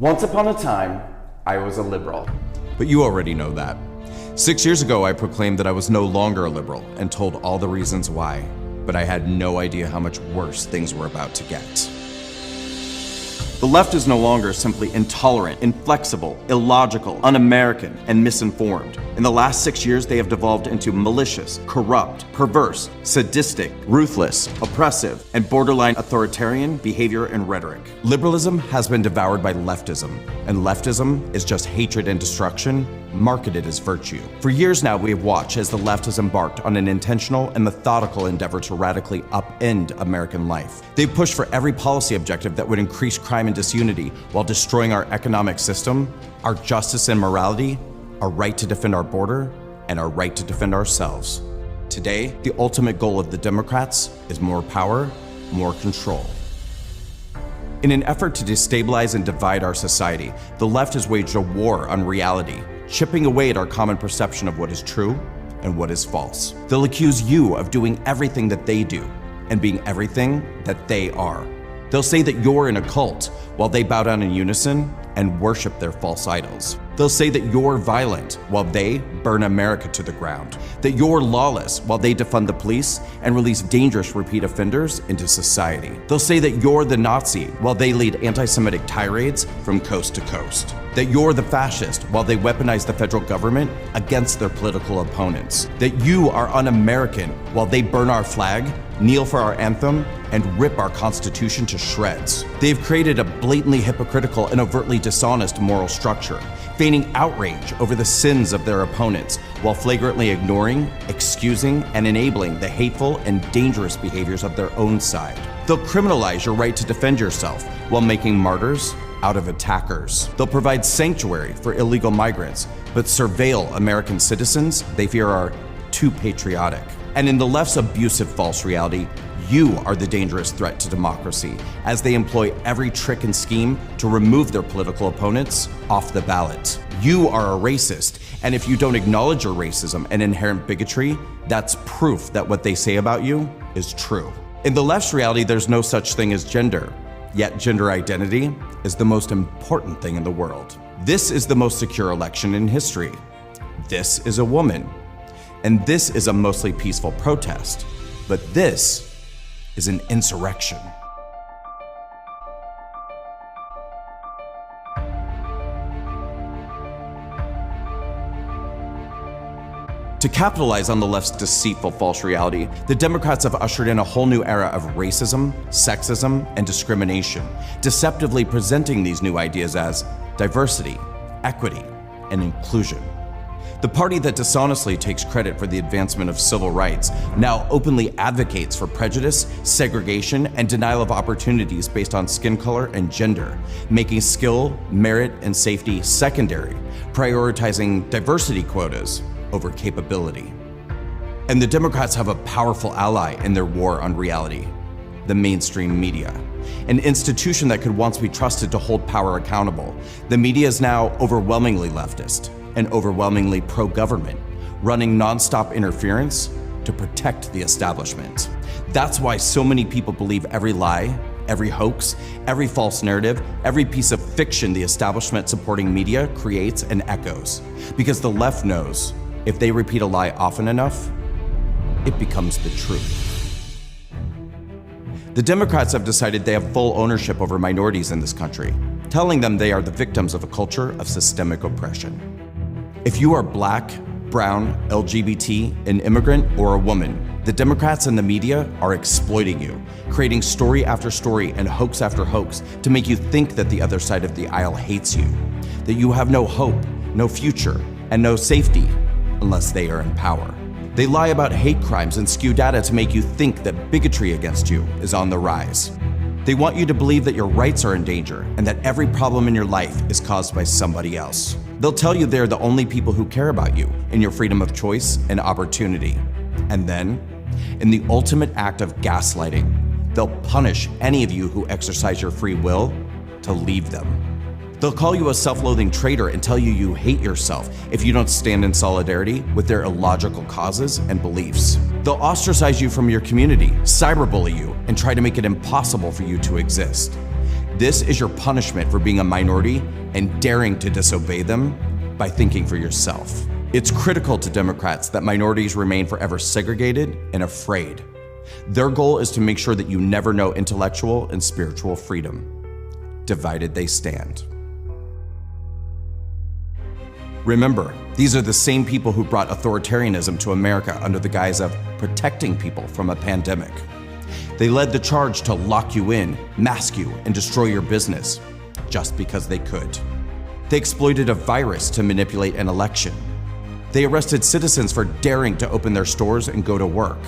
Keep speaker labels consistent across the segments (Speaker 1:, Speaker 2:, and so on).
Speaker 1: Once upon a time, I was a liberal.
Speaker 2: But you already know that. 6 years ago, I proclaimed that I was no longer a liberal and told all the reasons why, but I had no idea how much worse things were about to get. The left is no longer simply intolerant, inflexible, illogical, un-American, and misinformed. In the last 6 years, they have devolved into malicious, corrupt, perverse, sadistic, ruthless, oppressive, and borderline authoritarian behavior and rhetoric. Liberalism has been devoured by leftism, and leftism is just hatred and destruction marketed as virtue. For years now, we have watched as the left has embarked on an intentional and methodical endeavor to radically upend American life. They've pushed for every policy objective that would increase crime and disunity while destroying our economic system, our justice and morality, our right to defend our border, and our right to defend ourselves. Today, the ultimate goal of the Democrats is more power, more control. In an effort to destabilize and divide our society, the left has waged a war on reality, chipping away at our common perception of what is true and what is false. They'll accuse you of doing everything that they do and being everything that they are. They'll say that you're in a cult while they bow down in unison and worship their false idols. They'll say that you're violent while they burn America to the ground, that you're lawless while they defund the police and release dangerous repeat offenders into society. They'll say that you're the Nazi while they lead anti-Semitic tirades from coast to coast, that you're the fascist while they weaponize the federal government against their political opponents, that you are un-American while they burn our flag, kneel for our anthem, and rip our Constitution to shreds. They've created a blatantly hypocritical and overtly dishonest moral structure, feigning outrage over the sins of their opponents while flagrantly ignoring, excusing, and enabling the hateful and dangerous behaviors of their own side. They'll criminalize your right to defend yourself while making martyrs out of attackers. They'll provide sanctuary for illegal migrants, but surveil American citizens they fear are too patriotic. And in the left's abusive false reality, you are the dangerous threat to democracy, as they employ every trick and scheme to remove their political opponents off the ballot. You are a racist, and if you don't acknowledge your racism and inherent bigotry, that's proof that what they say about you is true. In the left's reality, there's no such thing as gender, yet gender identity is the most important thing in the world. This is the most secure election in history. This is a woman. And this is a mostly peaceful protest, but this is an insurrection. To capitalize on the left's deceitful false reality, the Democrats have ushered in a whole new era of racism, sexism, and discrimination, deceptively presenting these new ideas as diversity, equity, and inclusion. The party that dishonestly takes credit for the advancement of civil rights now openly advocates for prejudice, segregation, and denial of opportunities based on skin color and gender, making skill, merit, and safety secondary, prioritizing diversity quotas over capability. And the Democrats have a powerful ally in their war on reality: the mainstream media. An institution that could once be trusted to hold power accountable, the media is now overwhelmingly leftist and overwhelmingly pro-government, running non-stop interference to protect the establishment. That's why so many people believe every lie, every hoax, every false narrative, every piece of fiction the establishment supporting media creates and echoes. Because the left knows if they repeat a lie often enough, it becomes the truth. The Democrats have decided they have full ownership over minorities in this country, telling them they are the victims of a culture of systemic oppression. If you are black, brown, LGBT, an immigrant, or a woman, the Democrats and the media are exploiting you, creating story after story and hoax after hoax to make you think that the other side of the aisle hates you, that you have no hope, no future, and no safety unless they are in power. They lie about hate crimes and skew data to make you think that bigotry against you is on the rise. They want you to believe that your rights are in danger and that every problem in your life is caused by somebody else. They'll tell you they're the only people who care about you and your freedom of choice and opportunity. And then, in the ultimate act of gaslighting, they'll punish any of you who exercise your free will to leave them. They'll call you a self-loathing traitor and tell you you hate yourself if you don't stand in solidarity with their illogical causes and beliefs. They'll ostracize you from your community, cyberbully you, and try to make it impossible for you to exist. This is your punishment for being a minority and daring to disobey them by thinking for yourself. It's critical to Democrats that minorities remain forever segregated and afraid. Their goal is to make sure that you never know intellectual and spiritual freedom. Divided they stand. Remember, these are the same people who brought authoritarianism to America under the guise of protecting people from a pandemic. They led the charge to lock you in, mask you, and destroy your business, just because they could. They exploited a virus to manipulate an election. They arrested citizens for daring to open their stores and go to work.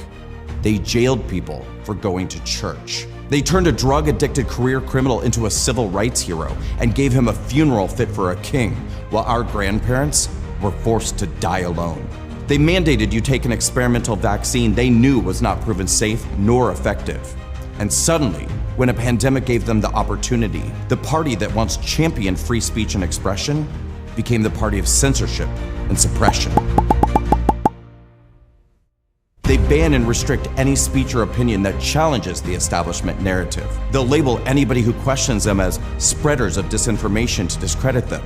Speaker 2: They jailed people for going to church. They turned a drug-addicted career criminal into a civil rights hero and gave him a funeral fit for a king, while our grandparents were forced to die alone. They mandated you take an experimental vaccine they knew was not proven safe nor effective. And suddenly, when a pandemic gave them the opportunity, the party that once championed free speech and expression became the party of censorship and suppression. They ban and restrict any speech or opinion that challenges the establishment narrative. They'll label anybody who questions them as spreaders of disinformation to discredit them.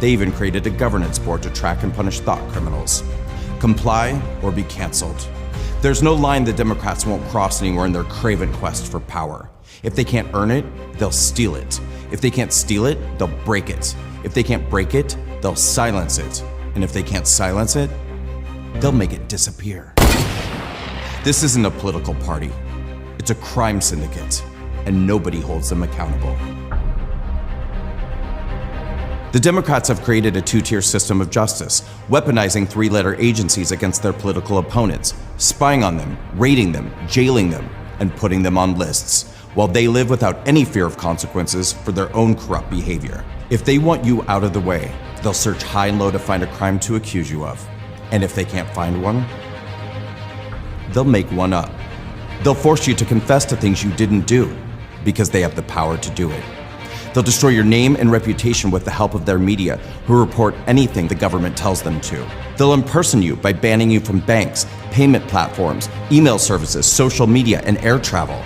Speaker 2: They even created a governance board to track and punish thought criminals. Comply or be canceled. There's no line the Democrats won't cross anymore in their craven quest for power. If they can't earn it, they'll steal it. If they can't steal it, they'll break it. If they can't break it, they'll silence it. And if they can't silence it, they'll make it disappear. This isn't a political party. It's a crime syndicate, and nobody holds them accountable. The Democrats have created a two-tier system of justice, weaponizing three-letter agencies against their political opponents, spying on them, raiding them, jailing them, and putting them on lists, while they live without any fear of consequences for their own corrupt behavior. If they want you out of the way, they'll search high and low to find a crime to accuse you of. And if they can't find one, they'll make one up. They'll force you to confess to things you didn't do, because they have the power to do it. They'll destroy your name and reputation with the help of their media, who report anything the government tells them to. They'll impersonate you by banning you from banks, payment platforms, email services, social media, and air travel,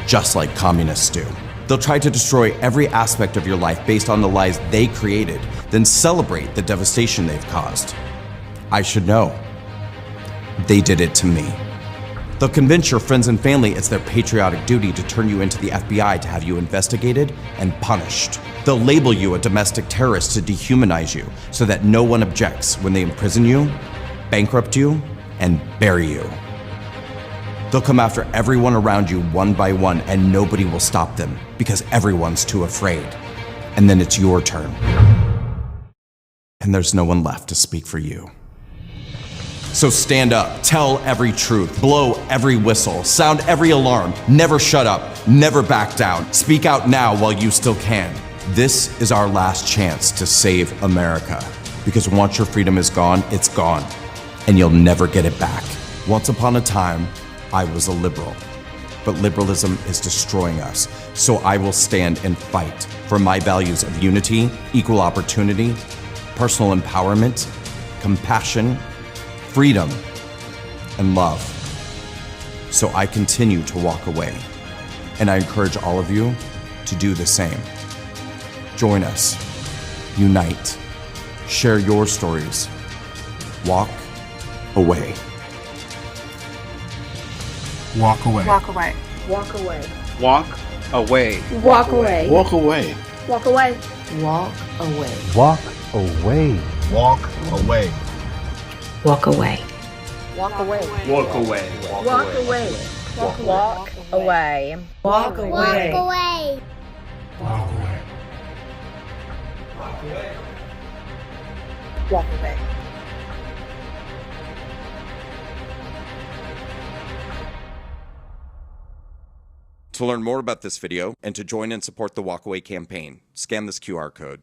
Speaker 2: just like communists do. They'll try to destroy every aspect of your life based on the lies they created, then celebrate the devastation they've caused. I should know. They did it to me. They'll convince your friends and family it's their patriotic duty to turn you into the FBI to have you investigated and punished. They'll label you a domestic terrorist to dehumanize you so that no one objects when they imprison you, bankrupt you, and bury you. They'll come after everyone around you one by one, and nobody will stop them because everyone's too afraid. And then it's your turn. And there's no one left to speak for you. So stand up, tell every truth, blow every whistle, sound every alarm, never shut up, never back down. Speak out now while you still can. This is our last chance to save America. Because once your freedom is gone, it's gone, and you'll never get it back. Once upon a time, I was a liberal, but liberalism is destroying us. So I will stand and fight for my values of unity, equal opportunity, personal empowerment, compassion, freedom, and love. So I continue to walk away, and I encourage all of you to do the same. Join us, unite, share your stories, walk away.
Speaker 3: Walk away.
Speaker 4: Walk away.
Speaker 5: Walk away.
Speaker 6: Walk away.
Speaker 5: Walk away.
Speaker 3: Walk away.
Speaker 5: Walk away.
Speaker 4: Walk away.
Speaker 7: Walk away.
Speaker 3: Walk away.
Speaker 5: Walk away.
Speaker 4: Walk away.
Speaker 6: Walk away.
Speaker 5: Walk away. Walk away. Walk away.
Speaker 3: Walk away.
Speaker 4: Walk away.
Speaker 2: To learn more about this video and to join and support the Walkaway campaign, scan this QR code.